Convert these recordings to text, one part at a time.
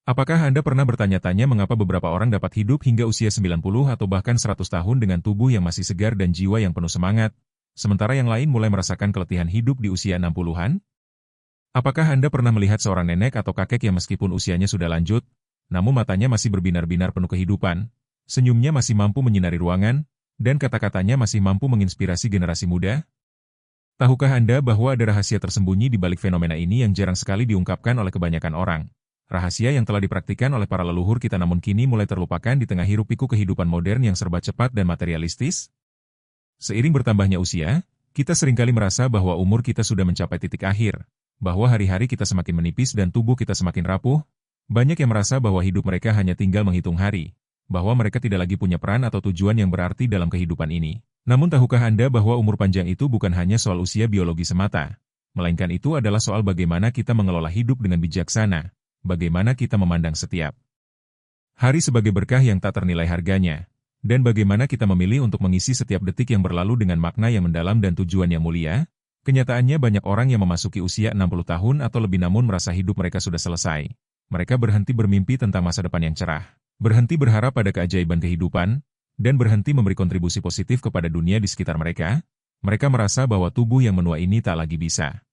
Apakah Anda pernah bertanya-tanya mengapa beberapa orang dapat hidup hingga usia 90 atau bahkan 100 tahun dengan tubuh yang masih segar dan jiwa yang penuh semangat, sementara yang lain mulai merasakan keletihan hidup di usia 60-an? Apakah Anda pernah melihat seorang nenek atau kakek yang meskipun usianya sudah lanjut, namun matanya masih berbinar-binar penuh kehidupan, senyumnya masih mampu menyinari ruangan, dan kata-katanya masih mampu menginspirasi generasi muda? Tahukah Anda bahwa ada rahasia tersembunyi di balik fenomena ini yang jarang sekali diungkapkan oleh kebanyakan orang? Rahasia yang telah dipraktikkan oleh para leluhur kita namun kini mulai terlupakan di tengah hiruk-pikuk kehidupan modern yang serba cepat dan materialistis? Seiring bertambahnya usia, kita seringkali merasa bahwa umur kita sudah mencapai titik akhir, bahwa hari-hari kita semakin menipis dan tubuh kita semakin rapuh. Banyak yang merasa bahwa hidup mereka hanya tinggal menghitung hari, bahwa mereka tidak lagi punya peran atau tujuan yang berarti dalam kehidupan ini. Namun tahukah Anda bahwa umur panjang itu bukan hanya soal usia biologi semata, melainkan itu adalah soal bagaimana kita mengelola hidup dengan bijaksana, bagaimana kita memandang setiap hari sebagai berkah yang tak ternilai harganya, dan bagaimana kita memilih untuk mengisi setiap detik yang berlalu dengan makna yang mendalam dan tujuan yang mulia. Kenyataannya banyak orang yang memasuki usia 60 tahun atau lebih namun merasa hidup mereka sudah selesai. Mereka berhenti bermimpi tentang masa depan yang cerah, berhenti berharap pada keajaiban kehidupan, dan berhenti memberi kontribusi positif kepada dunia di sekitar mereka. Mereka merasa bahwa tubuh yang menua ini tak lagi bisa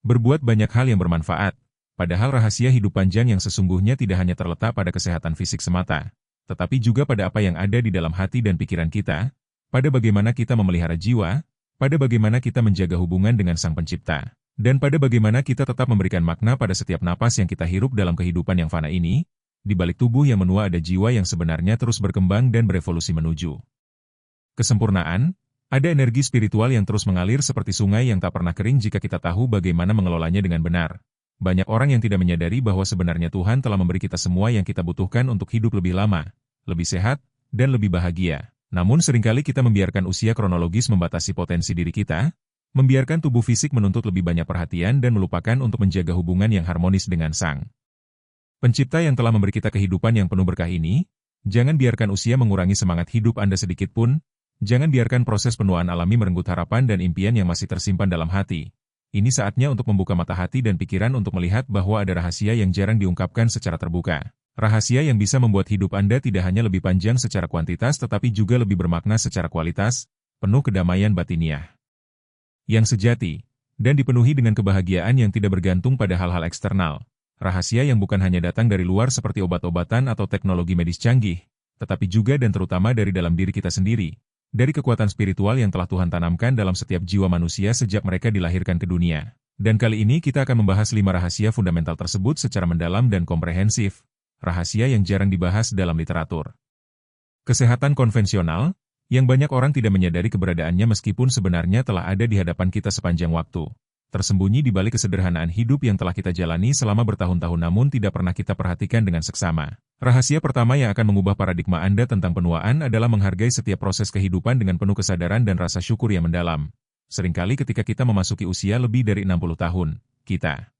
berbuat banyak hal yang bermanfaat. Padahal rahasia hidup panjang yang sesungguhnya tidak hanya terletak pada kesehatan fisik semata, tetapi juga pada apa yang ada di dalam hati dan pikiran kita, pada bagaimana kita memelihara jiwa, pada bagaimana kita menjaga hubungan dengan Sang Pencipta, dan pada bagaimana kita tetap memberikan makna pada setiap napas yang kita hirup dalam kehidupan yang fana ini. Di balik tubuh yang menua ada jiwa yang sebenarnya terus berkembang dan berevolusi menuju kesempurnaan. Ada energi spiritual yang terus mengalir seperti sungai yang tak pernah kering jika kita tahu bagaimana mengelolanya dengan benar. Banyak orang yang tidak menyadari bahwa sebenarnya Tuhan telah memberi kita semua yang kita butuhkan untuk hidup lebih lama, lebih sehat, dan lebih bahagia. Namun seringkali kita membiarkan usia kronologis membatasi potensi diri kita, membiarkan tubuh fisik menuntut lebih banyak perhatian dan melupakan untuk menjaga hubungan yang harmonis dengan Sang Pencipta yang telah memberi kita kehidupan yang penuh berkah ini. Jangan biarkan usia mengurangi semangat hidup Anda sedikit pun. Jangan biarkan proses penuaan alami merenggut harapan dan impian yang masih tersimpan dalam hati. Ini saatnya untuk membuka mata hati dan pikiran untuk melihat bahwa ada rahasia yang jarang diungkapkan secara terbuka. Rahasia yang bisa membuat hidup Anda tidak hanya lebih panjang secara kuantitas tetapi juga lebih bermakna secara kualitas, penuh kedamaian batiniah yang sejati, dan dipenuhi dengan kebahagiaan yang tidak bergantung pada hal-hal eksternal. Rahasia yang bukan hanya datang dari luar seperti obat-obatan atau teknologi medis canggih, tetapi juga dan terutama dari dalam diri kita sendiri. Dari kekuatan spiritual yang telah Tuhan tanamkan dalam setiap jiwa manusia sejak mereka dilahirkan ke dunia. Dan kali ini kita akan membahas 5 rahasia fundamental tersebut secara mendalam dan komprehensif. Rahasia yang jarang dibahas dalam literatur kesehatan konvensional, yang banyak orang tidak menyadari keberadaannya meskipun sebenarnya telah ada di hadapan kita sepanjang waktu. Tersembunyi di balik kesederhanaan hidup yang telah kita jalani selama bertahun-tahun namun tidak pernah kita perhatikan dengan seksama. Rahasia pertama yang akan mengubah paradigma Anda tentang penuaan adalah menghargai setiap proses kehidupan dengan penuh kesadaran dan rasa syukur yang mendalam. Seringkali ketika kita memasuki usia lebih dari 60 tahun, kita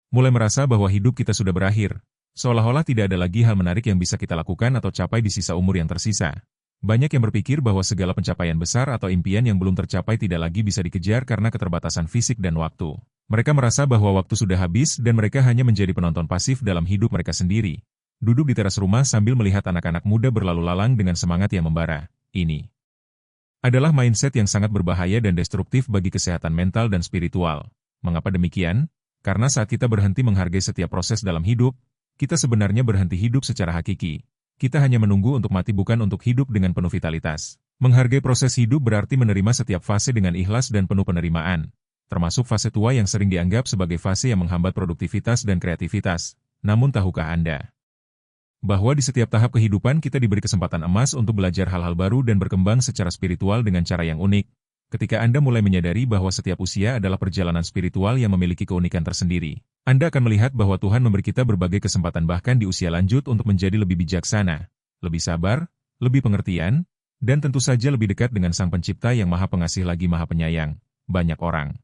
mulai merasa bahwa hidup kita sudah berakhir, seolah-olah tidak ada lagi hal menarik yang bisa kita lakukan atau capai di sisa umur yang tersisa. Banyak yang berpikir bahwa segala pencapaian besar atau impian yang belum tercapai tidak lagi bisa dikejar karena keterbatasan fisik dan waktu. Mereka merasa bahwa waktu sudah habis dan mereka hanya menjadi penonton pasif dalam hidup mereka sendiri. Duduk di teras rumah sambil melihat anak-anak muda berlalu lalang dengan semangat yang membara. Ini adalah mindset yang sangat berbahaya dan destruktif bagi kesehatan mental dan spiritual. Mengapa demikian? Karena saat kita berhenti menghargai setiap proses dalam hidup, kita sebenarnya berhenti hidup secara hakiki. Kita hanya menunggu untuk mati bukan untuk hidup dengan penuh vitalitas. Menghargai proses hidup berarti menerima setiap fase dengan ikhlas dan penuh penerimaan. Termasuk fase tua yang sering dianggap sebagai fase yang menghambat produktivitas dan kreativitas. Namun tahukah Anda bahwa di setiap tahap kehidupan kita diberi kesempatan emas untuk belajar hal-hal baru dan berkembang secara spiritual dengan cara yang unik? Ketika Anda mulai menyadari bahwa setiap usia adalah perjalanan spiritual yang memiliki keunikan tersendiri, Anda akan melihat bahwa Tuhan memberi kita berbagai kesempatan bahkan di usia lanjut untuk menjadi lebih bijaksana, lebih sabar, lebih pengertian, dan tentu saja lebih dekat dengan Sang Pencipta yang Maha Pengasih lagi Maha Penyayang. Banyak orang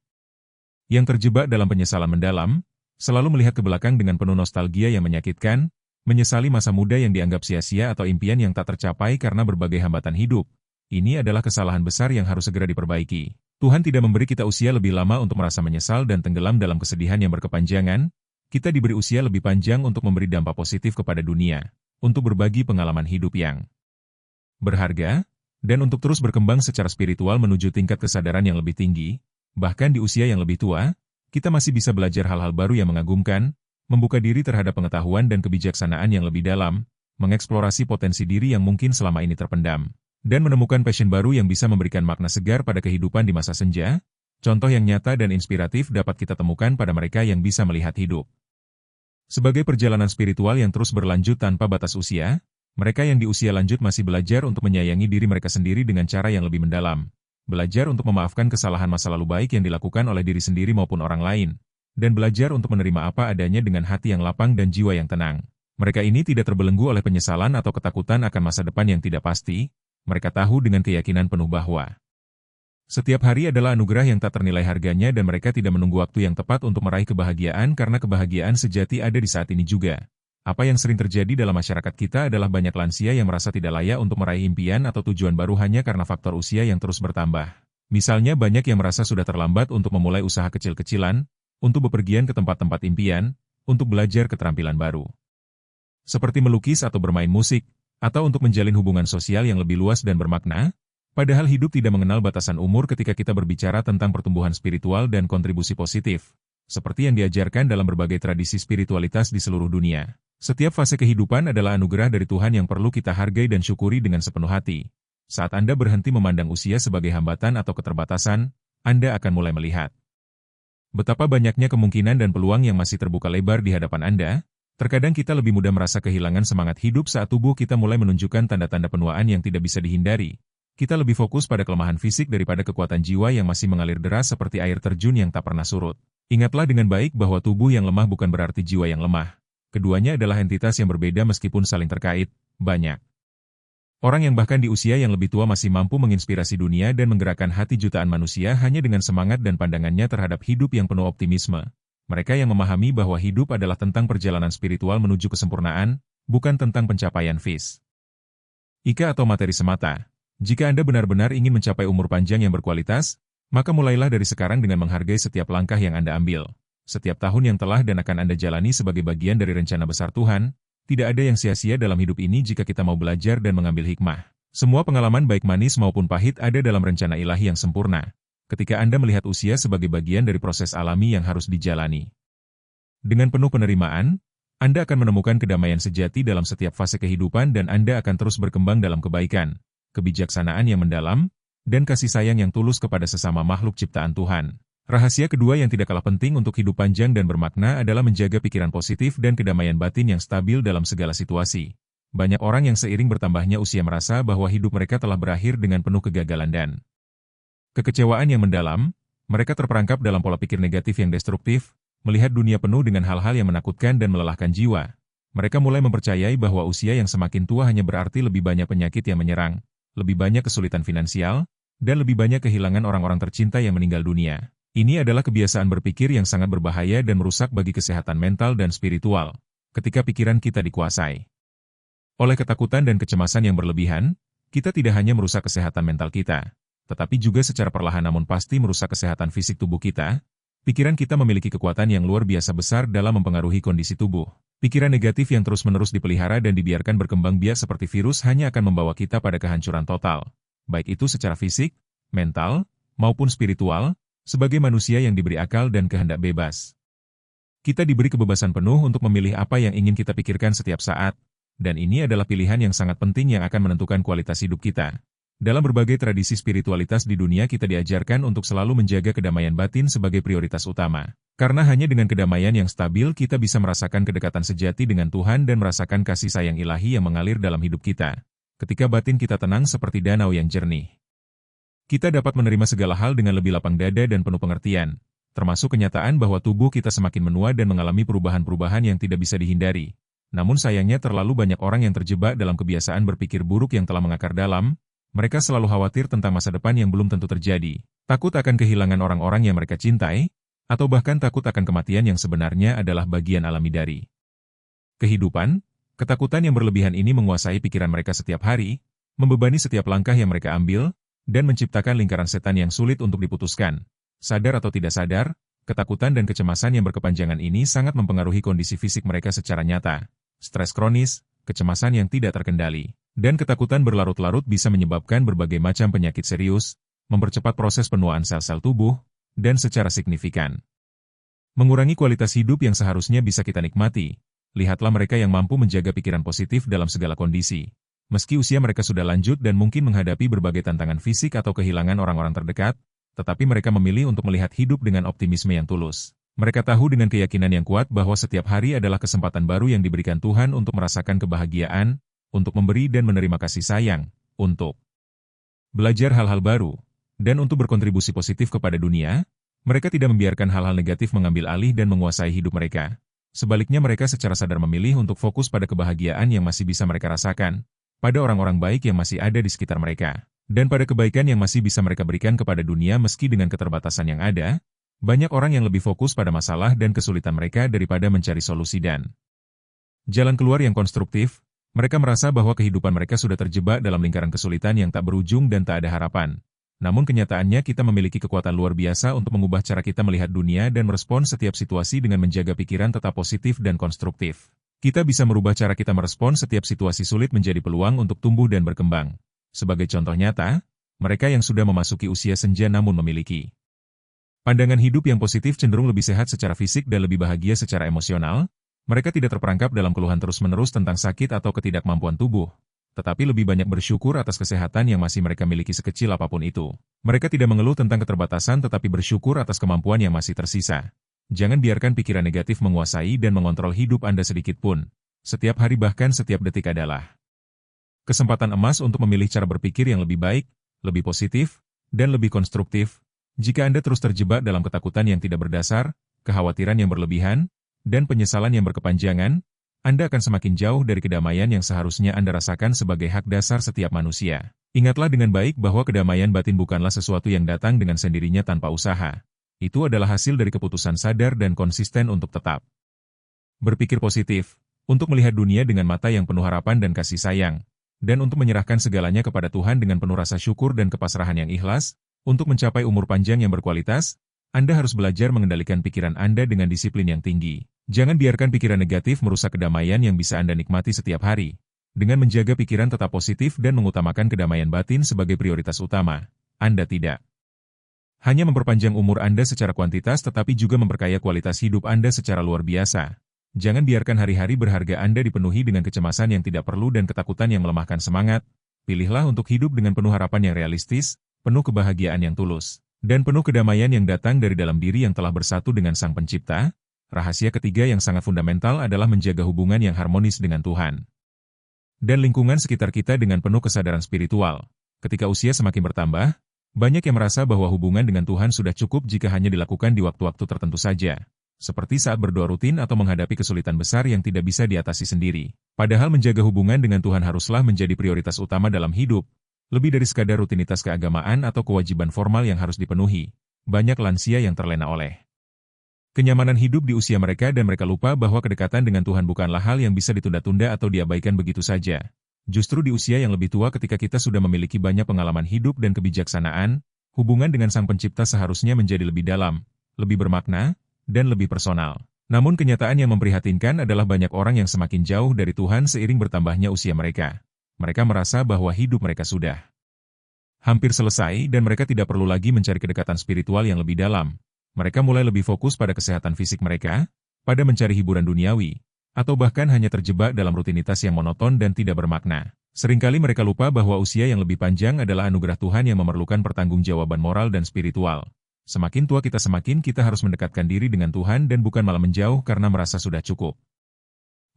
yang terjebak dalam penyesalan mendalam, selalu melihat ke belakang dengan penuh nostalgia yang menyakitkan, menyesali masa muda yang dianggap sia-sia atau impian yang tak tercapai karena berbagai hambatan hidup. Ini adalah kesalahan besar yang harus segera diperbaiki. Tuhan tidak memberi kita usia lebih lama untuk merasa menyesal dan tenggelam dalam kesedihan yang berkepanjangan. kita diberi usia lebih panjang untuk memberi dampak positif kepada dunia, untuk berbagi pengalaman hidup yang berharga, dan untuk terus berkembang secara spiritual menuju tingkat kesadaran yang lebih tinggi. Bahkan di usia yang lebih tua, kita masih bisa belajar hal-hal baru yang mengagumkan, membuka diri terhadap pengetahuan dan kebijaksanaan yang lebih dalam, mengeksplorasi potensi diri yang mungkin selama ini terpendam, dan menemukan passion baru yang bisa memberikan makna segar pada kehidupan di masa senja. Contoh yang nyata dan inspiratif dapat kita temukan pada mereka yang bisa melihat hidup sebagai perjalanan spiritual yang terus berlanjut tanpa batas usia. Mereka yang di usia lanjut masih belajar untuk menyayangi diri mereka sendiri dengan cara yang lebih mendalam, belajar untuk memaafkan kesalahan masa lalu baik yang dilakukan oleh diri sendiri maupun orang lain, dan belajar untuk menerima apa adanya dengan hati yang lapang dan jiwa yang tenang. Mereka ini tidak terbelenggu oleh penyesalan atau ketakutan akan masa depan yang tidak pasti. Mereka tahu dengan keyakinan penuh bahwa setiap hari adalah anugerah yang tak ternilai harganya dan mereka tidak menunggu waktu yang tepat untuk meraih kebahagiaan karena kebahagiaan sejati ada di saat ini juga. Apa yang sering terjadi dalam masyarakat kita adalah banyak lansia yang merasa tidak layak untuk meraih impian atau tujuan baru hanya karena faktor usia yang terus bertambah. Misalnya banyak yang merasa sudah terlambat untuk memulai usaha kecil-kecilan, untuk bepergian ke tempat-tempat impian, untuk belajar keterampilan baru. Seperti melukis atau bermain musik, atau untuk menjalin hubungan sosial yang lebih luas dan bermakna. Padahal hidup tidak mengenal batasan umur ketika kita berbicara tentang pertumbuhan spiritual dan kontribusi positif, seperti yang diajarkan dalam berbagai tradisi spiritualitas di seluruh dunia. Setiap fase kehidupan adalah anugerah dari Tuhan yang perlu kita hargai dan syukuri dengan sepenuh hati. Saat Anda berhenti memandang usia sebagai hambatan atau keterbatasan, Anda akan mulai melihat betapa banyaknya kemungkinan dan peluang yang masih terbuka lebar di hadapan Anda. Terkadang kita lebih mudah merasa kehilangan semangat hidup saat tubuh kita mulai menunjukkan tanda-tanda penuaan yang tidak bisa dihindari. Kita lebih fokus pada kelemahan fisik daripada kekuatan jiwa yang masih mengalir deras seperti air terjun yang tak pernah surut. Ingatlah dengan baik bahwa tubuh yang lemah bukan berarti jiwa yang lemah. Keduanya adalah entitas yang berbeda meskipun saling terkait. Banyak orang yang bahkan di usia yang lebih tua masih mampu menginspirasi dunia dan menggerakkan hati jutaan manusia hanya dengan semangat dan pandangannya terhadap hidup yang penuh optimisme. Mereka yang memahami bahwa hidup adalah tentang perjalanan spiritual menuju kesempurnaan, bukan tentang pencapaian fisika atau materi semata. Jika Anda benar-benar ingin mencapai umur panjang yang berkualitas, maka mulailah dari sekarang dengan menghargai setiap langkah yang Anda ambil. Setiap tahun yang telah dan akan Anda jalani sebagai bagian dari rencana besar Tuhan. Tidak ada yang sia-sia dalam hidup ini jika kita mau belajar dan mengambil hikmah. Semua pengalaman baik manis maupun pahit ada dalam rencana ilahi yang sempurna. Ketika Anda melihat usia sebagai bagian dari proses alami yang harus dijalani dengan penuh penerimaan, Anda akan menemukan kedamaian sejati dalam setiap fase kehidupan dan Anda akan terus berkembang dalam kebaikan, kebijaksanaan yang mendalam, dan kasih sayang yang tulus kepada sesama makhluk ciptaan Tuhan. Rahasia kedua yang tidak kalah penting untuk hidup panjang dan bermakna adalah menjaga pikiran positif dan kedamaian batin yang stabil dalam segala situasi. Banyak orang yang seiring bertambahnya usia merasa bahwa hidup mereka telah berakhir dengan penuh kegagalan dan kekecewaan yang mendalam. Mereka terperangkap dalam pola pikir negatif yang destruktif, melihat dunia penuh dengan hal-hal yang menakutkan dan melelahkan jiwa. Mereka mulai mempercayai bahwa usia yang semakin tua hanya berarti lebih banyak penyakit yang menyerang, lebih banyak kesulitan finansial, dan lebih banyak kehilangan orang-orang tercinta yang meninggal dunia. Ini adalah kebiasaan berpikir yang sangat berbahaya dan merusak bagi kesehatan mental dan spiritual. Ketika pikiran kita dikuasai oleh ketakutan dan kecemasan yang berlebihan, kita tidak hanya merusak kesehatan mental kita, tetapi juga secara perlahan namun pasti merusak kesehatan fisik tubuh kita. Pikiran kita memiliki kekuatan yang luar biasa besar dalam mempengaruhi kondisi tubuh. Pikiran negatif yang terus-menerus dipelihara dan dibiarkan berkembang biak seperti virus hanya akan membawa kita pada kehancuran total. Baik itu secara fisik, mental, maupun spiritual. Sebagai manusia yang diberi akal dan kehendak bebas, kita diberi kebebasan penuh untuk memilih apa yang ingin kita pikirkan setiap saat, dan ini adalah pilihan yang sangat penting yang akan menentukan kualitas hidup kita. Dalam berbagai tradisi spiritualitas di dunia kita diajarkan untuk selalu menjaga kedamaian batin sebagai prioritas utama. Karena hanya dengan kedamaian yang stabil kita bisa merasakan kedekatan sejati dengan Tuhan dan merasakan kasih sayang ilahi yang mengalir dalam hidup kita. Ketika batin kita tenang seperti danau yang jernih, kita dapat menerima segala hal dengan lebih lapang dada dan penuh pengertian, termasuk kenyataan bahwa tubuh kita semakin menua dan mengalami perubahan-perubahan yang tidak bisa dihindari. Namun sayangnya terlalu banyak orang yang terjebak dalam kebiasaan berpikir buruk yang telah mengakar dalam. Mereka selalu khawatir tentang masa depan yang belum tentu terjadi, takut akan kehilangan orang-orang yang mereka cintai, atau bahkan takut akan kematian yang sebenarnya adalah bagian alami dari kehidupan. Ketakutan yang berlebihan ini menguasai pikiran mereka setiap hari, membebani setiap langkah yang mereka ambil, dan menciptakan lingkaran setan yang sulit untuk diputuskan. Sadar atau tidak sadar, Ketakutan dan kecemasan yang berkepanjangan ini sangat mempengaruhi kondisi fisik mereka secara nyata. Stres kronis, kecemasan yang tidak terkendali, dan ketakutan berlarut-larut bisa menyebabkan berbagai macam penyakit serius, mempercepat proses penuaan sel-sel tubuh, dan secara signifikan mengurangi kualitas hidup yang seharusnya bisa kita nikmati. Lihatlah mereka yang mampu menjaga pikiran positif dalam segala kondisi. Meski usia mereka sudah lanjut dan mungkin menghadapi berbagai tantangan fisik atau kehilangan orang-orang terdekat, tetapi mereka memilih untuk melihat hidup dengan optimisme yang tulus. Mereka tahu dengan keyakinan yang kuat bahwa setiap hari adalah kesempatan baru yang diberikan Tuhan untuk merasakan kebahagiaan, untuk memberi dan menerima kasih sayang, untuk belajar hal-hal baru, dan untuk berkontribusi positif kepada dunia. Mereka tidak membiarkan hal-hal negatif mengambil alih dan menguasai hidup mereka. Sebaliknya mereka secara sadar memilih untuk fokus pada kebahagiaan yang masih bisa mereka rasakan, pada orang-orang baik yang masih ada di sekitar mereka, dan pada kebaikan yang masih bisa mereka berikan kepada dunia meski dengan keterbatasan yang ada. Banyak orang yang lebih fokus pada masalah dan kesulitan mereka daripada mencari solusi dan jalan keluar yang konstruktif. Mereka merasa bahwa kehidupan mereka sudah terjebak dalam lingkaran kesulitan yang tak berujung dan tak ada harapan. Namun kenyataannya kita memiliki kekuatan luar biasa untuk mengubah cara kita melihat dunia dan merespons setiap situasi dengan menjaga pikiran tetap positif dan konstruktif. Kita bisa merubah cara kita merespons setiap situasi sulit menjadi peluang untuk tumbuh dan berkembang. Sebagai contoh nyata, mereka yang sudah memasuki usia senja namun memiliki pandangan hidup yang positif cenderung lebih sehat secara fisik dan lebih bahagia secara emosional. Mereka tidak terperangkap dalam keluhan terus-menerus tentang sakit atau ketidakmampuan tubuh, tetapi lebih banyak bersyukur atas kesehatan yang masih mereka miliki sekecil apapun itu. Mereka tidak mengeluh tentang keterbatasan tetapi bersyukur atas kemampuan yang masih tersisa. Jangan biarkan pikiran negatif menguasai dan mengontrol hidup Anda sedikit pun. Setiap hari bahkan setiap detik adalah kesempatan emas untuk memilih cara berpikir yang lebih baik, lebih positif, dan lebih konstruktif. Jika Anda terus terjebak dalam ketakutan yang tidak berdasar, kekhawatiran yang berlebihan, dan penyesalan yang berkepanjangan, Anda akan semakin jauh dari kedamaian yang seharusnya Anda rasakan sebagai hak dasar setiap manusia. Ingatlah dengan baik bahwa kedamaian batin bukanlah sesuatu yang datang dengan sendirinya tanpa usaha. Itu adalah hasil dari keputusan sadar dan konsisten untuk tetap berpikir positif, untuk melihat dunia dengan mata yang penuh harapan dan kasih sayang, dan untuk menyerahkan segalanya kepada Tuhan dengan penuh rasa syukur dan kepasrahan yang ikhlas. Untuk mencapai umur panjang yang berkualitas, Anda harus belajar mengendalikan pikiran Anda dengan disiplin yang tinggi. Jangan biarkan pikiran negatif merusak kedamaian yang bisa Anda nikmati setiap hari. Dengan menjaga pikiran tetap positif dan mengutamakan kedamaian batin sebagai prioritas utama, Anda tidak hanya memperpanjang umur Anda secara kuantitas tetapi juga memperkaya kualitas hidup Anda secara luar biasa. Jangan biarkan hari-hari berharga Anda dipenuhi dengan kecemasan yang tidak perlu dan ketakutan yang melemahkan semangat. Pilihlah untuk hidup dengan penuh harapan yang realistis, penuh kebahagiaan yang tulus, dan penuh kedamaian yang datang dari dalam diri yang telah bersatu dengan Sang Pencipta. Rahasia ketiga yang sangat fundamental adalah menjaga hubungan yang harmonis dengan Tuhan dan lingkungan sekitar kita dengan penuh kesadaran spiritual. Ketika usia semakin bertambah, banyak yang merasa bahwa hubungan dengan Tuhan sudah cukup jika hanya dilakukan di waktu-waktu tertentu saja, seperti saat berdoa rutin atau menghadapi kesulitan besar yang tidak bisa diatasi sendiri. Padahal menjaga hubungan dengan Tuhan haruslah menjadi prioritas utama dalam hidup, lebih dari sekadar rutinitas keagamaan atau kewajiban formal yang harus dipenuhi. Banyak lansia yang terlena oleh kenyamanan hidup di usia mereka dan mereka lupa bahwa kedekatan dengan Tuhan bukanlah hal yang bisa ditunda-tunda atau diabaikan begitu saja. Justru di usia yang lebih tua ketika kita sudah memiliki banyak pengalaman hidup dan kebijaksanaan, hubungan dengan Sang Pencipta seharusnya menjadi lebih dalam, lebih bermakna, dan lebih personal. Namun kenyataan yang memprihatinkan adalah banyak orang yang semakin jauh dari Tuhan seiring bertambahnya usia mereka. Mereka merasa bahwa hidup mereka sudah hampir selesai dan mereka tidak perlu lagi mencari kedekatan spiritual yang lebih dalam. Mereka mulai lebih fokus pada kesehatan fisik mereka, pada mencari hiburan duniawi, atau bahkan hanya terjebak dalam rutinitas yang monoton dan tidak bermakna. Seringkali mereka lupa bahwa usia yang lebih panjang adalah anugerah Tuhan yang memerlukan pertanggungjawaban moral dan spiritual. Semakin tua kita semakin kita harus mendekatkan diri dengan Tuhan dan bukan malah menjauh karena merasa sudah cukup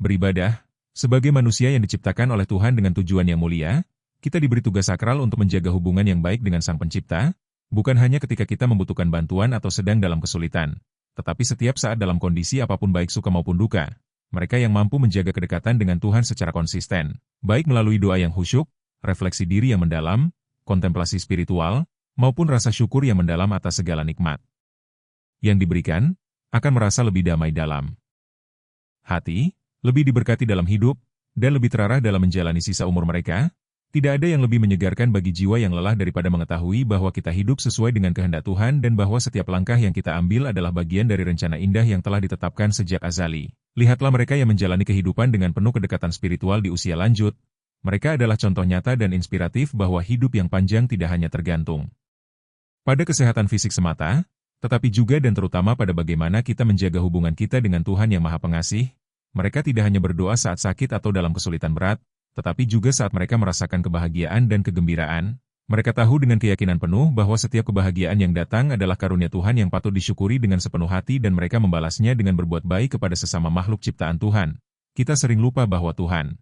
beribadah. Sebagai manusia yang diciptakan oleh Tuhan dengan tujuan yang mulia, kita diberi tugas sakral untuk menjaga hubungan yang baik dengan Sang Pencipta, bukan hanya ketika kita membutuhkan bantuan atau sedang dalam kesulitan, tetapi setiap saat dalam kondisi apapun baik suka maupun duka. Mereka yang mampu menjaga kedekatan dengan Tuhan secara konsisten, baik melalui doa yang khusyuk, refleksi diri yang mendalam, kontemplasi spiritual, maupun rasa syukur yang mendalam atas segala nikmat yang diberikan, akan merasa lebih damai dalam hati, lebih diberkati dalam hidup, dan lebih terarah dalam menjalani sisa umur mereka. Tidak ada yang lebih menyegarkan bagi jiwa yang lelah daripada mengetahui bahwa kita hidup sesuai dengan kehendak Tuhan dan bahwa setiap langkah yang kita ambil adalah bagian dari rencana indah yang telah ditetapkan sejak azali. Lihatlah mereka yang menjalani kehidupan dengan penuh kedekatan spiritual di usia lanjut. Mereka adalah contoh nyata dan inspiratif bahwa hidup yang panjang tidak hanya tergantung pada kesehatan fisik semata, tetapi juga dan terutama pada bagaimana kita menjaga hubungan kita dengan Tuhan yang Maha Pengasih. Mereka tidak hanya berdoa saat sakit atau dalam kesulitan berat, tetapi juga saat mereka merasakan kebahagiaan dan kegembiraan. Mereka tahu dengan keyakinan penuh bahwa setiap kebahagiaan yang datang adalah karunia Tuhan yang patut disyukuri dengan sepenuh hati dan mereka membalasnya dengan berbuat baik kepada sesama makhluk ciptaan Tuhan. Kita sering lupa bahwa Tuhan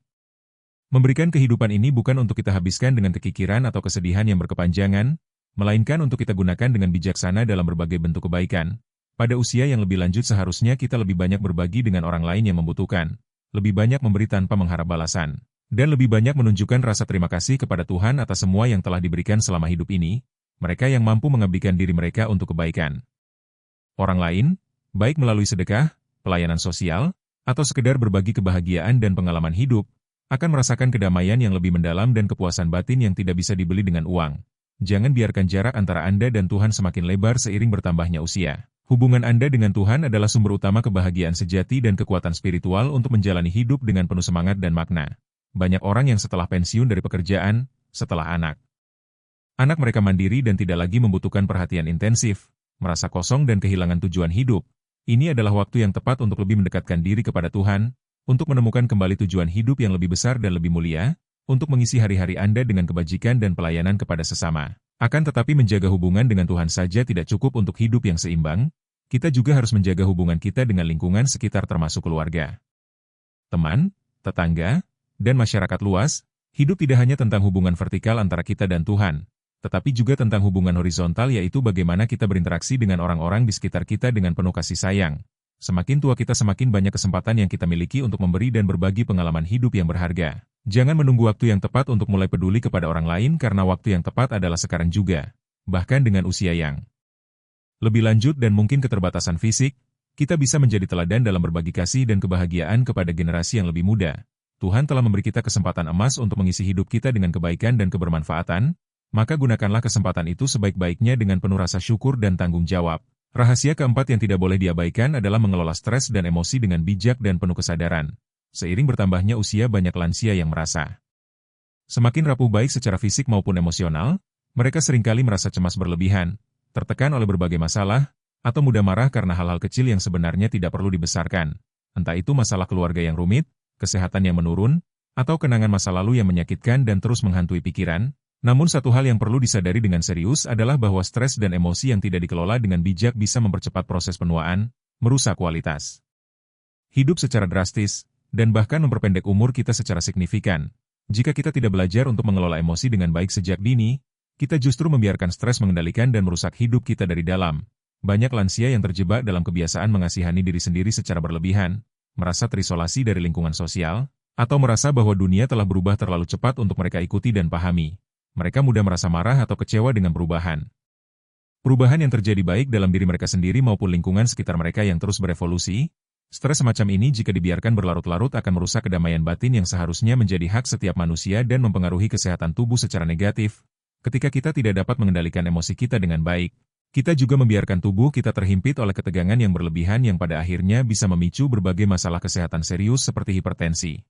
memberikan kehidupan ini bukan untuk kita habiskan dengan kekikiran atau kesedihan yang berkepanjangan, melainkan untuk kita gunakan dengan bijaksana dalam berbagai bentuk kebaikan. Pada usia yang lebih lanjut seharusnya kita lebih banyak berbagi dengan orang lain yang membutuhkan, lebih banyak memberi tanpa mengharap balasan, dan lebih banyak menunjukkan rasa terima kasih kepada Tuhan atas semua yang telah diberikan selama hidup ini, mereka yang mampu mengabdikan diri mereka untuk kebaikan orang lain, baik melalui sedekah, pelayanan sosial, atau sekedar berbagi kebahagiaan dan pengalaman hidup, akan merasakan kedamaian yang lebih mendalam dan kepuasan batin yang tidak bisa dibeli dengan uang. Jangan biarkan jarak antara Anda dan Tuhan semakin lebar seiring bertambahnya usia. Hubungan Anda dengan Tuhan adalah sumber utama kebahagiaan sejati dan kekuatan spiritual untuk menjalani hidup dengan penuh semangat dan makna. Banyak orang yang setelah pensiun dari pekerjaan, setelah anak mereka mandiri dan tidak lagi membutuhkan perhatian intensif, merasa kosong dan kehilangan tujuan hidup. Ini adalah waktu yang tepat untuk lebih mendekatkan diri kepada Tuhan, untuk menemukan kembali tujuan hidup yang lebih besar dan lebih mulia, untuk mengisi hari-hari Anda dengan kebajikan dan pelayanan kepada sesama. Akan tetapi menjaga hubungan dengan Tuhan saja tidak cukup untuk hidup yang seimbang, kita juga harus menjaga hubungan kita dengan lingkungan sekitar termasuk keluarga, teman, tetangga, dan masyarakat luas. Hidup tidak hanya tentang hubungan vertikal antara kita dan Tuhan, tetapi juga tentang hubungan horizontal yaitu bagaimana kita berinteraksi dengan orang-orang di sekitar kita dengan penuh kasih sayang. Semakin tua kita semakin banyak kesempatan yang kita miliki untuk memberi dan berbagi pengalaman hidup yang berharga. Jangan menunggu waktu yang tepat untuk mulai peduli kepada orang lain karena waktu yang tepat adalah sekarang juga. Bahkan dengan usia yang lebih lanjut dan mungkin keterbatasan fisik, kita bisa menjadi teladan dalam berbagi kasih dan kebahagiaan kepada generasi yang lebih muda. Tuhan telah memberi kita kesempatan emas untuk mengisi hidup kita dengan kebaikan dan kebermanfaatan, maka gunakanlah kesempatan itu sebaik-baiknya dengan penuh rasa syukur dan tanggung jawab. Rahasia keempat yang tidak boleh diabaikan adalah mengelola stres dan emosi dengan bijak dan penuh kesadaran. Seiring bertambahnya usia banyak lansia yang merasa semakin rapuh baik secara fisik maupun emosional, mereka seringkali merasa cemas berlebihan, tertekan oleh berbagai masalah, atau mudah marah karena hal-hal kecil yang sebenarnya tidak perlu dibesarkan. Entah itu masalah keluarga yang rumit, kesehatan yang menurun, atau kenangan masa lalu yang menyakitkan dan terus menghantui pikiran. Namun satu hal yang perlu disadari dengan serius adalah bahwa stres dan emosi yang tidak dikelola dengan bijak bisa mempercepat proses penuaan, merusak kualitas hidup secara drastis, dan bahkan memperpendek umur kita secara signifikan. Jika kita tidak belajar untuk mengelola emosi dengan baik sejak dini, kita justru membiarkan stres mengendalikan dan merusak hidup kita dari dalam. Banyak lansia yang terjebak dalam kebiasaan mengasihani diri sendiri secara berlebihan, merasa terisolasi dari lingkungan sosial, atau merasa bahwa dunia telah berubah terlalu cepat untuk mereka ikuti dan pahami. Mereka mudah merasa marah atau kecewa dengan perubahan. Perubahan yang terjadi baik dalam diri mereka sendiri maupun lingkungan sekitar mereka yang terus berevolusi. Stres semacam ini jika dibiarkan berlarut-larut akan merusak kedamaian batin yang seharusnya menjadi hak setiap manusia dan mempengaruhi kesehatan tubuh secara negatif. Ketika kita tidak dapat mengendalikan emosi kita dengan baik, kita juga membiarkan tubuh kita terhimpit oleh ketegangan yang berlebihan yang pada akhirnya bisa memicu berbagai masalah kesehatan serius seperti hipertensi,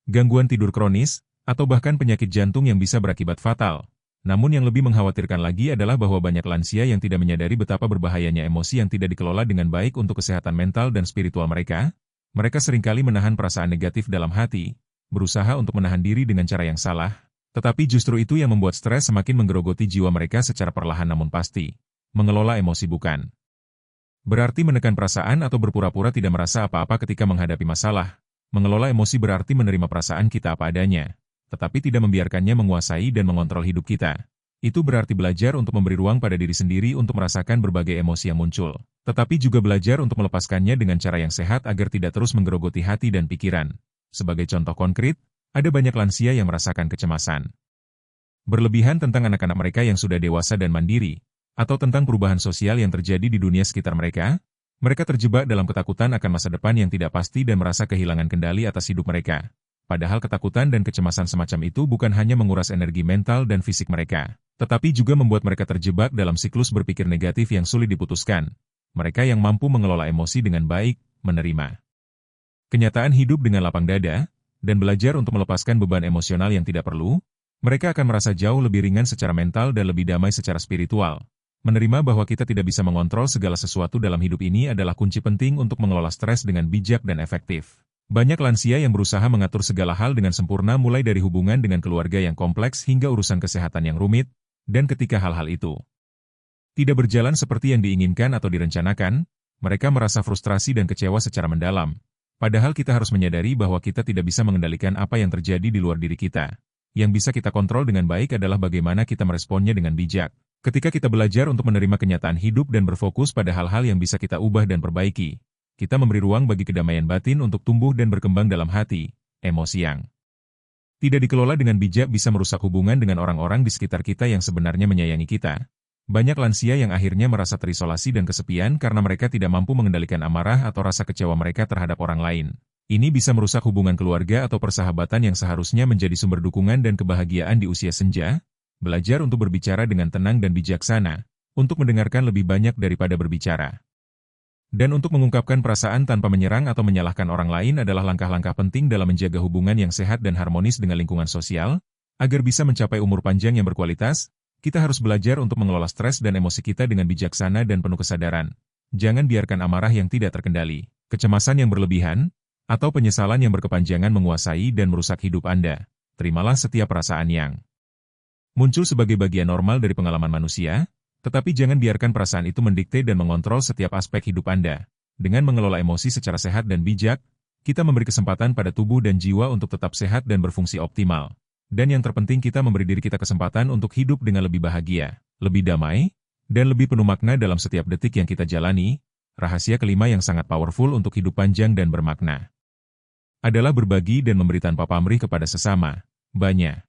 gangguan tidur kronis, atau bahkan penyakit jantung yang bisa berakibat fatal. Namun yang lebih mengkhawatirkan lagi adalah bahwa banyak lansia yang tidak menyadari betapa berbahayanya emosi yang tidak dikelola dengan baik untuk kesehatan mental dan spiritual mereka. Mereka seringkali menahan perasaan negatif dalam hati, berusaha untuk menahan diri dengan cara yang salah, tetapi justru itu yang membuat stres semakin menggerogoti jiwa mereka secara perlahan namun pasti. Mengelola emosi bukan berarti menekan perasaan atau berpura-pura tidak merasa apa-apa ketika menghadapi masalah. Mengelola emosi berarti menerima perasaan kita apa adanya, tetapi tidak membiarkannya menguasai dan mengontrol hidup kita. Itu berarti belajar untuk memberi ruang pada diri sendiri untuk merasakan berbagai emosi yang muncul, tetapi juga belajar untuk melepaskannya dengan cara yang sehat agar tidak terus menggerogoti hati dan pikiran. Sebagai contoh konkret, ada banyak lansia yang merasakan kecemasan berlebihan tentang anak-anak mereka yang sudah dewasa dan mandiri, atau tentang perubahan sosial yang terjadi di dunia sekitar mereka. Mereka terjebak dalam ketakutan akan masa depan yang tidak pasti dan merasa kehilangan kendali atas hidup mereka. Padahal ketakutan dan kecemasan semacam itu bukan hanya menguras energi mental dan fisik mereka, tetapi juga membuat mereka terjebak dalam siklus berpikir negatif yang sulit diputuskan. Mereka yang mampu mengelola emosi dengan baik, menerima kenyataan hidup dengan lapang dada, dan belajar untuk melepaskan beban emosional yang tidak perlu, mereka akan merasa jauh lebih ringan secara mental dan lebih damai secara spiritual. Menerima bahwa kita tidak bisa mengontrol segala sesuatu dalam hidup ini adalah kunci penting untuk mengelola stres dengan bijak dan efektif. Banyak lansia yang berusaha mengatur segala hal dengan sempurna mulai dari hubungan dengan keluarga yang kompleks hingga urusan kesehatan yang rumit, dan ketika hal-hal itu tidak berjalan seperti yang diinginkan atau direncanakan, mereka merasa frustrasi dan kecewa secara mendalam. Padahal kita harus menyadari bahwa kita tidak bisa mengendalikan apa yang terjadi di luar diri kita. Yang bisa kita kontrol dengan baik adalah bagaimana kita meresponnya dengan bijak. Ketika kita belajar untuk menerima kenyataan hidup dan berfokus pada hal-hal yang bisa kita ubah dan perbaiki, kita memberi ruang bagi kedamaian batin untuk tumbuh dan berkembang dalam hati. Emosi yang tidak dikelola dengan bijak bisa merusak hubungan dengan orang-orang di sekitar kita yang sebenarnya menyayangi kita. Banyak lansia yang akhirnya merasa terisolasi dan kesepian karena mereka tidak mampu mengendalikan amarah atau rasa kecewa mereka terhadap orang lain. Ini bisa merusak hubungan keluarga atau persahabatan yang seharusnya menjadi sumber dukungan dan kebahagiaan di usia senja. Belajar untuk berbicara dengan tenang dan bijaksana, untuk mendengarkan lebih banyak daripada berbicara. Dan untuk mengungkapkan perasaan tanpa menyerang atau menyalahkan orang lain adalah langkah-langkah penting dalam menjaga hubungan yang sehat dan harmonis dengan lingkungan sosial. Agar bisa mencapai umur panjang yang berkualitas, kita harus belajar untuk mengelola stres dan emosi kita dengan bijaksana dan penuh kesadaran. Jangan biarkan amarah yang tidak terkendali, kecemasan yang berlebihan, atau penyesalan yang berkepanjangan menguasai dan merusak hidup Anda. Terimalah setiap perasaan yang muncul sebagai bagian normal dari pengalaman manusia, tetapi jangan biarkan perasaan itu mendikte dan mengontrol setiap aspek hidup Anda. Dengan mengelola emosi secara sehat dan bijak, kita memberi kesempatan pada tubuh dan jiwa untuk tetap sehat dan berfungsi optimal. Dan yang terpenting kita memberi diri kita kesempatan untuk hidup dengan lebih bahagia, lebih damai, dan lebih penuh makna dalam setiap detik yang kita jalani. Rahasia kelima yang sangat powerful untuk hidup panjang dan bermakna adalah berbagi dan memberi tanpa pamrih kepada sesama. Banyak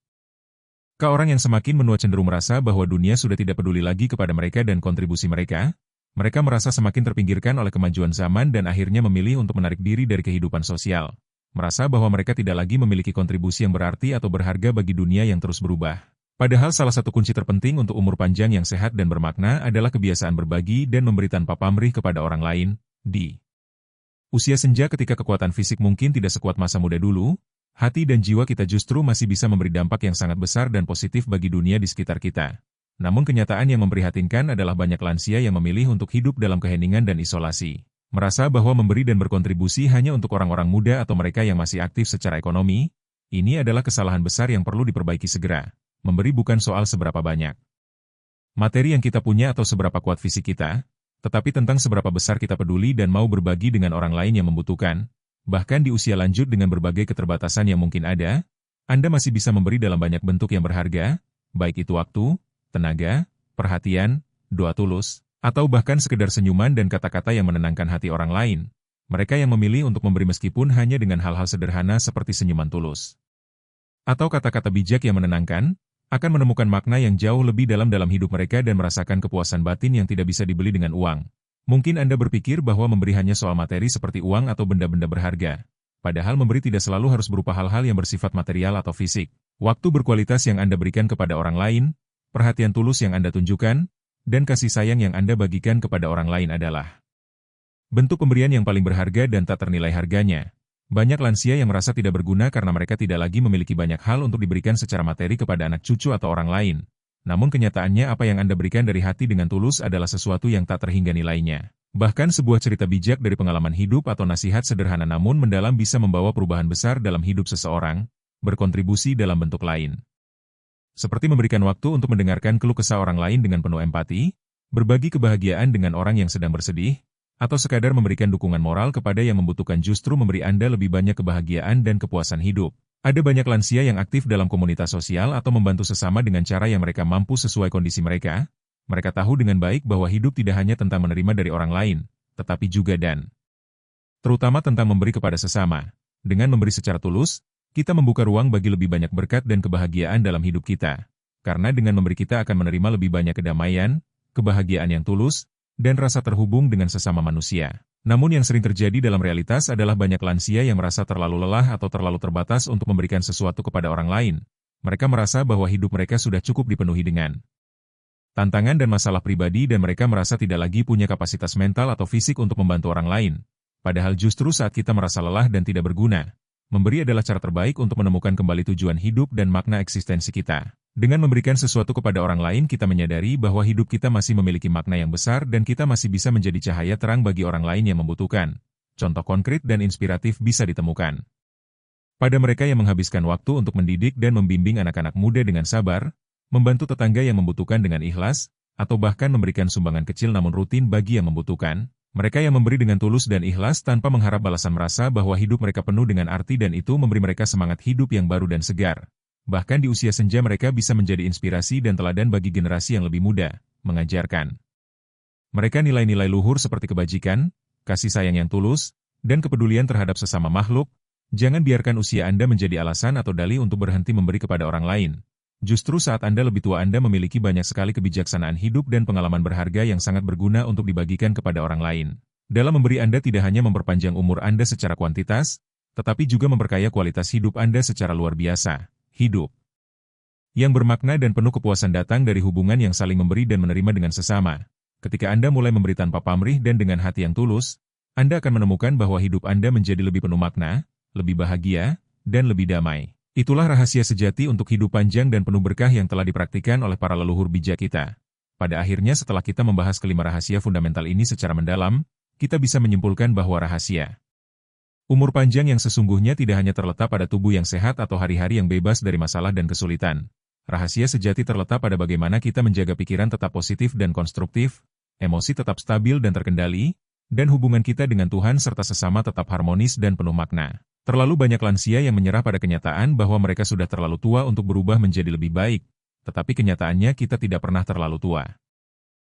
orang yang semakin menua cenderung merasa bahwa dunia sudah tidak peduli lagi kepada mereka dan kontribusi mereka. Mereka merasa semakin terpinggirkan oleh kemajuan zaman dan akhirnya memilih untuk menarik diri dari kehidupan sosial. Merasa bahwa mereka tidak lagi memiliki kontribusi yang berarti atau berharga bagi dunia yang terus berubah. Padahal salah satu kunci terpenting untuk umur panjang yang sehat dan bermakna adalah kebiasaan berbagi dan memberi tanpa pamrih kepada orang lain. Di usia senja ketika kekuatan fisik mungkin tidak sekuat masa muda dulu, hati dan jiwa kita justru masih bisa memberi dampak yang sangat besar dan positif bagi dunia di sekitar kita. Namun kenyataan yang memprihatinkan adalah banyak lansia yang memilih untuk hidup dalam keheningan dan isolasi. Merasa bahwa memberi dan berkontribusi hanya untuk orang-orang muda atau mereka yang masih aktif secara ekonomi, ini adalah kesalahan besar yang perlu diperbaiki segera. Memberi bukan soal seberapa banyak materi yang kita punya atau seberapa kuat fisik kita, tetapi tentang seberapa besar kita peduli dan mau berbagi dengan orang lain yang membutuhkan. Bahkan di usia lanjut dengan berbagai keterbatasan yang mungkin ada, Anda masih bisa memberi dalam banyak bentuk yang berharga, baik itu waktu, tenaga, perhatian, doa tulus, atau bahkan sekedar senyuman dan kata-kata yang menenangkan hati orang lain. Mereka yang memilih untuk memberi meskipun hanya dengan hal-hal sederhana seperti senyuman tulus atau kata-kata bijak yang menenangkan, akan menemukan makna yang jauh lebih dalam hidup mereka dan merasakan kepuasan batin yang tidak bisa dibeli dengan uang. Mungkin Anda berpikir bahwa memberi hanya soal materi seperti uang atau benda-benda berharga. Padahal memberi tidak selalu harus berupa hal-hal yang bersifat material atau fisik. Waktu berkualitas yang Anda berikan kepada orang lain, perhatian tulus yang Anda tunjukkan, dan kasih sayang yang Anda bagikan kepada orang lain adalah bentuk pemberian yang paling berharga dan tak ternilai harganya. Banyak lansia yang merasa tidak berguna karena mereka tidak lagi memiliki banyak hal untuk diberikan secara materi kepada anak cucu atau orang lain. Namun kenyataannya apa yang Anda berikan dari hati dengan tulus adalah sesuatu yang tak terhingga nilainya. Bahkan sebuah cerita bijak dari pengalaman hidup atau nasihat sederhana namun mendalam bisa membawa perubahan besar dalam hidup seseorang, berkontribusi dalam bentuk lain. Seperti memberikan waktu untuk mendengarkan keluh kesah orang lain dengan penuh empati, berbagi kebahagiaan dengan orang yang sedang bersedih, atau sekadar memberikan dukungan moral kepada yang membutuhkan justru memberi Anda lebih banyak kebahagiaan dan kepuasan hidup. Ada banyak lansia yang aktif dalam komunitas sosial atau membantu sesama dengan cara yang mereka mampu sesuai kondisi mereka. Mereka tahu dengan baik bahwa hidup tidak hanya tentang menerima dari orang lain, tetapi juga dan terutama tentang memberi kepada sesama. Dengan memberi secara tulus, kita membuka ruang bagi lebih banyak berkat dan kebahagiaan dalam hidup kita. Karena dengan memberi kita akan menerima lebih banyak kedamaian, kebahagiaan yang tulus, dan rasa terhubung dengan sesama manusia. Namun yang sering terjadi dalam realitas adalah banyak lansia yang merasa terlalu lelah atau terlalu terbatas untuk memberikan sesuatu kepada orang lain. Mereka merasa bahwa hidup mereka sudah cukup dipenuhi dengan tantangan dan masalah pribadi dan mereka merasa tidak lagi punya kapasitas mental atau fisik untuk membantu orang lain. Padahal justru saat kita merasa lelah dan tidak berguna, memberi adalah cara terbaik untuk menemukan kembali tujuan hidup dan makna eksistensi kita. Dengan memberikan sesuatu kepada orang lain, kita menyadari bahwa hidup kita masih memiliki makna yang besar dan kita masih bisa menjadi cahaya terang bagi orang lain yang membutuhkan. Contoh konkret dan inspiratif bisa ditemukan pada mereka yang menghabiskan waktu untuk mendidik dan membimbing anak-anak muda dengan sabar, membantu tetangga yang membutuhkan dengan ikhlas, atau bahkan memberikan sumbangan kecil namun rutin bagi yang membutuhkan. Mereka yang memberi dengan tulus dan ikhlas tanpa mengharap balasan merasa bahwa hidup mereka penuh dengan arti dan itu memberi mereka semangat hidup yang baru dan segar. Bahkan di usia senja mereka bisa menjadi inspirasi dan teladan bagi generasi yang lebih muda, mengajarkan mereka nilai-nilai luhur seperti kebajikan, kasih sayang yang tulus, dan kepedulian terhadap sesama makhluk. Jangan biarkan usia Anda menjadi alasan atau dalih untuk berhenti memberi kepada orang lain. Justru saat Anda lebih tua Anda memiliki banyak sekali kebijaksanaan hidup dan pengalaman berharga yang sangat berguna untuk dibagikan kepada orang lain. Dalam memberi Anda tidak hanya memperpanjang umur Anda secara kuantitas, tetapi juga memperkaya kualitas hidup Anda secara luar biasa. Hidup yang bermakna dan penuh kepuasan datang dari hubungan yang saling memberi dan menerima dengan sesama. Ketika Anda mulai memberi tanpa pamrih dan dengan hati yang tulus, Anda akan menemukan bahwa hidup Anda menjadi lebih penuh makna, lebih bahagia, dan lebih damai. Itulah rahasia sejati untuk hidup panjang dan penuh berkah yang telah dipraktikkan oleh para leluhur bijak kita. Pada akhirnya setelah kita membahas kelima rahasia fundamental ini secara mendalam, kita bisa menyimpulkan bahwa rahasia umur panjang yang sesungguhnya tidak hanya terletak pada tubuh yang sehat atau hari-hari yang bebas dari masalah dan kesulitan. Rahasia sejati terletak pada bagaimana kita menjaga pikiran tetap positif dan konstruktif, emosi tetap stabil dan terkendali, dan hubungan kita dengan Tuhan serta sesama tetap harmonis dan penuh makna. Terlalu banyak lansia yang menyerah pada kenyataan bahwa mereka sudah terlalu tua untuk berubah menjadi lebih baik, tetapi kenyataannya kita tidak pernah terlalu tua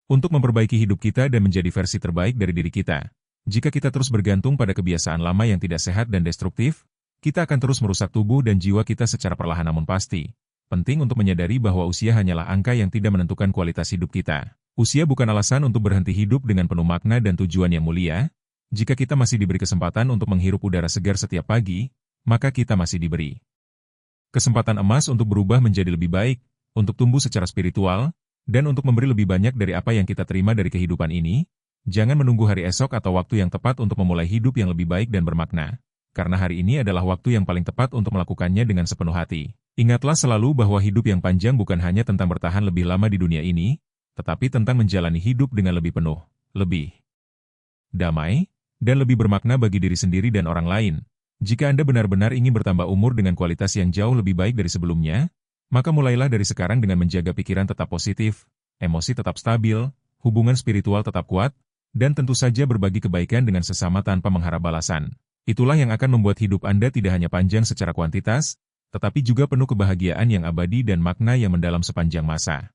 untuk memperbaiki hidup kita dan menjadi versi terbaik dari diri kita. Jika kita terus bergantung pada kebiasaan lama yang tidak sehat dan destruktif, kita akan terus merusak tubuh dan jiwa kita secara perlahan namun pasti. Penting untuk menyadari bahwa usia hanyalah angka yang tidak menentukan kualitas hidup kita. Usia bukan alasan untuk berhenti hidup dengan penuh makna dan tujuan yang mulia. Jika kita masih diberi kesempatan untuk menghirup udara segar setiap pagi, maka kita masih diberi kesempatan emas untuk berubah menjadi lebih baik, untuk tumbuh secara spiritual, dan untuk memberi lebih banyak dari apa yang kita terima dari kehidupan ini. Jangan menunggu hari esok atau waktu yang tepat untuk memulai hidup yang lebih baik dan bermakna, karena hari ini adalah waktu yang paling tepat untuk melakukannya dengan sepenuh hati. Ingatlah selalu bahwa hidup yang panjang bukan hanya tentang bertahan lebih lama di dunia ini, tetapi tentang menjalani hidup dengan lebih penuh, lebih damai, dan lebih bermakna bagi diri sendiri dan orang lain. Jika Anda benar-benar ingin bertambah umur dengan kualitas yang jauh lebih baik dari sebelumnya, maka mulailah dari sekarang dengan menjaga pikiran tetap positif, emosi tetap stabil, hubungan spiritual tetap kuat, dan tentu saja berbagi kebaikan dengan sesama tanpa mengharap balasan. Itulah yang akan membuat hidup Anda tidak hanya panjang secara kuantitas, tetapi juga penuh kebahagiaan yang abadi dan makna yang mendalam sepanjang masa.